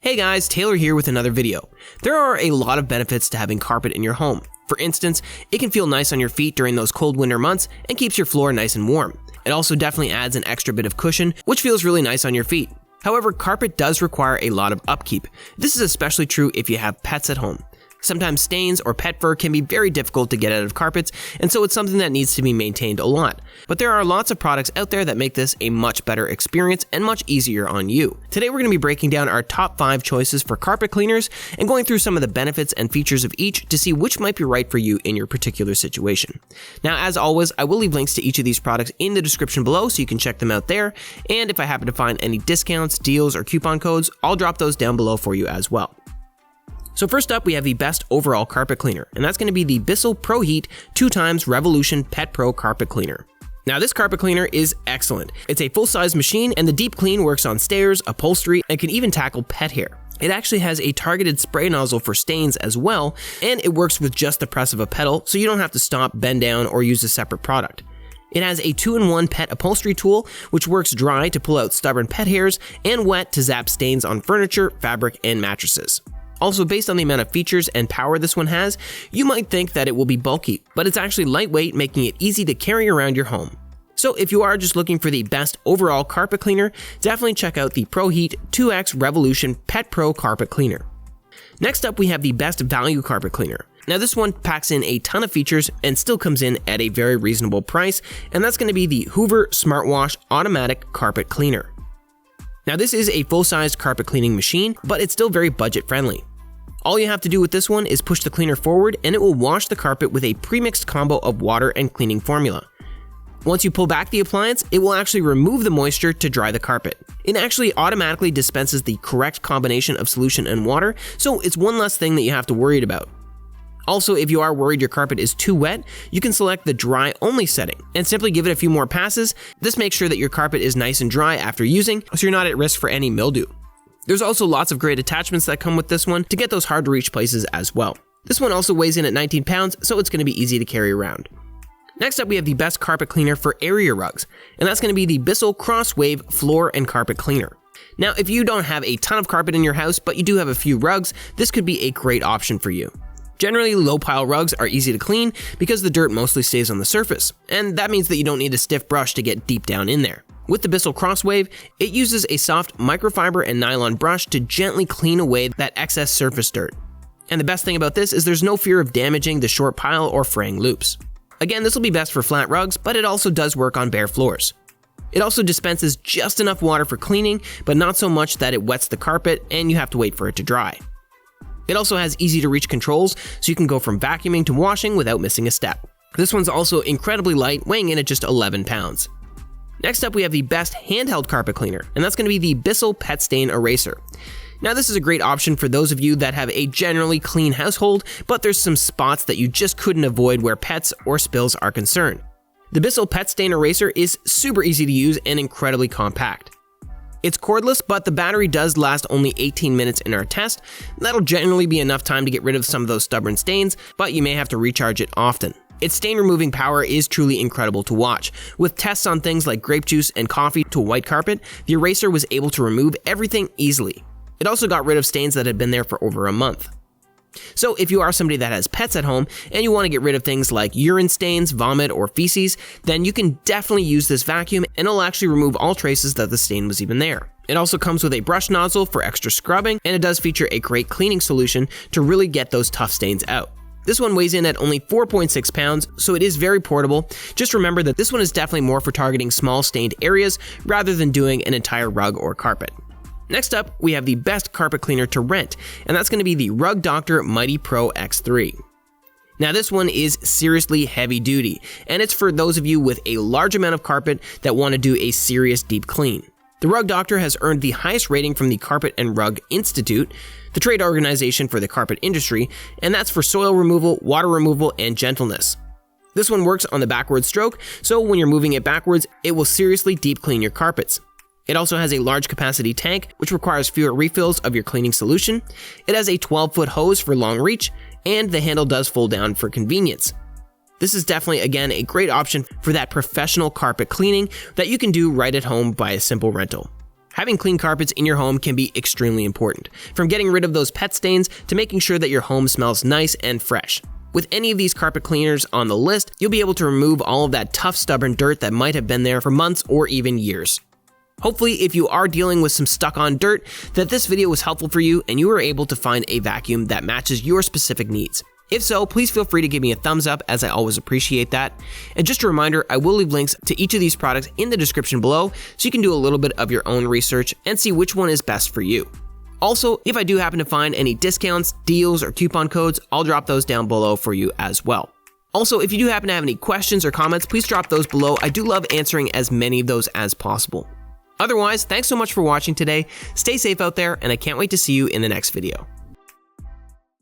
Hey guys, Taylor here with another video. There are a lot of benefits to having carpet in your home. For instance, it can feel nice on your feet during those cold winter months and keeps your floor nice and warm. It also definitely adds an extra bit of cushion, which feels really nice on your feet. However, carpet does require a lot of upkeep. This is especially true if you have pets at home. Sometimes stains or pet fur can be very difficult to get out of carpets, and so it's something that needs to be maintained a lot. But there are lots of products out there that make this a much better experience and much easier on you. Today we're going to be breaking down our top 5 choices for carpet cleaners and going through some of the benefits and features of each to see which might be right for you in your particular situation. Now, as always, I will leave links to each of these products in the description below so you can check them out there, and if I happen to find any discounts, deals, or coupon codes, I'll drop those down below for you as well. So first up, we have the best overall carpet cleaner, and that's going to be the Bissell Proheat 2x Revolution Pet Pro Carpet Cleaner. Now this carpet cleaner is excellent. It's a full-size machine, and the deep clean works on stairs, upholstery, and can even tackle pet hair. It actually has a targeted spray nozzle for stains as well, and it works with just the press of a pedal, so you don't have to stop, bend down, or use a separate product. It has a 2-in-1 pet upholstery tool, which works dry to pull out stubborn pet hairs, and wet to zap stains on furniture, fabric, and mattresses. Also, based on the amount of features and power this one has, you might think that it will be bulky, but it's actually lightweight, making it easy to carry around your home. So if you are just looking for the best overall carpet cleaner, definitely check out the Proheat 2X Revolution Pet Pro Carpet Cleaner. Next up, we have the best value carpet cleaner. Now this one packs in a ton of features and still comes in at a very reasonable price, and that's going to be the Hoover Smartwash Automatic Carpet Cleaner. Now this is a full-sized carpet cleaning machine, but it's still very budget-friendly. All you have to do with this one is push the cleaner forward and it will wash the carpet with a pre-mixed combo of water and cleaning formula. Once you pull back the appliance, it will actually remove the moisture to dry the carpet. It actually automatically dispenses the correct combination of solution and water, so it's one less thing that you have to worry about. Also, if you are worried your carpet is too wet, you can select the dry only setting and simply give it a few more passes. This makes sure that your carpet is nice and dry after using, so you're not at risk for any mildew. There's also lots of great attachments that come with this one to get those hard to reach places as well. This one also weighs in at 19 pounds, so it's going to be easy to carry around. Next up, we have the best carpet cleaner for area rugs, and that's going to be the Bissell Crosswave Floor and Carpet Cleaner. Now, if you don't have a ton of carpet in your house, but you do have a few rugs, this could be a great option for you. Generally, low-pile rugs are easy to clean because the dirt mostly stays on the surface, and that means that you don't need a stiff brush to get deep down in there. With the Bissell Crosswave, it uses a soft microfiber and nylon brush to gently clean away that excess surface dirt. And the best thing about this is there's no fear of damaging the short pile or fraying loops. Again, this will be best for flat rugs, but it also does work on bare floors. It also dispenses just enough water for cleaning, but not so much that it wets the carpet and you have to wait for it to dry. It also has easy-to-reach controls, so you can go from vacuuming to washing without missing a step. This one's also incredibly light, weighing in at just 11 pounds. Next up, we have the best handheld carpet cleaner, and that's going to be the Bissell Pet Stain Eraser. Now, this is a great option for those of you that have a generally clean household, but there's some spots that you just couldn't avoid where pets or spills are concerned. The Bissell Pet Stain Eraser is super easy to use and incredibly compact. It's cordless, but the battery does last only 18 minutes in our test. That'll generally be enough time to get rid of some of those stubborn stains, but you may have to recharge it often. Its stain removing power is truly incredible to watch. With tests on things like grape juice and coffee to a white carpet, the eraser was able to remove everything easily. It also got rid of stains that had been there for over a month. So if you are somebody that has pets at home and you want to get rid of things like urine stains, vomit, or feces, then you can definitely use this vacuum and it'll actually remove all traces that the stain was even there. It also comes with a brush nozzle for extra scrubbing, and it does feature a great cleaning solution to really get those tough stains out. This one weighs in at only 4.6 pounds, so it is very portable. Just remember that this one is definitely more for targeting small stained areas rather than doing an entire rug or carpet. Next up, we have the best carpet cleaner to rent, and that's going to be the Rug Doctor Mighty Pro X3. Now this one is seriously heavy duty, and it's for those of you with a large amount of carpet that want to do a serious deep clean. The Rug Doctor has earned the highest rating from the Carpet and Rug Institute, the trade organization for the carpet industry, and that's for soil removal, water removal, and gentleness. This one works on the backward stroke, so when you're moving it backwards, it will seriously deep clean your carpets. It also has a large capacity tank, which requires fewer refills of your cleaning solution. It has a 12-foot hose for long reach, and the handle does fold down for convenience. This is definitely, again, a great option for that professional carpet cleaning that you can do right at home by a simple rental. Having clean carpets in your home can be extremely important, from getting rid of those pet stains to making sure that your home smells nice and fresh. With any of these carpet cleaners on the list, you'll be able to remove all of that tough, stubborn dirt that might have been there for months or even years. Hopefully, if you are dealing with some stuck-on dirt, that this video was helpful for you and you were able to find a vacuum that matches your specific needs. If so, please feel free to give me a thumbs up, as I always appreciate that. And just a reminder, I will leave links to each of these products in the description below, so you can do a little bit of your own research and see which one is best for you. Also, if I do happen to find any discounts, deals, or coupon codes, I'll drop those down below for you as well. Also, if you do happen to have any questions or comments, please drop those below. I do love answering as many of those as possible. Otherwise, thanks so much for watching today. Stay safe out there, and I can't wait to see you in the next video.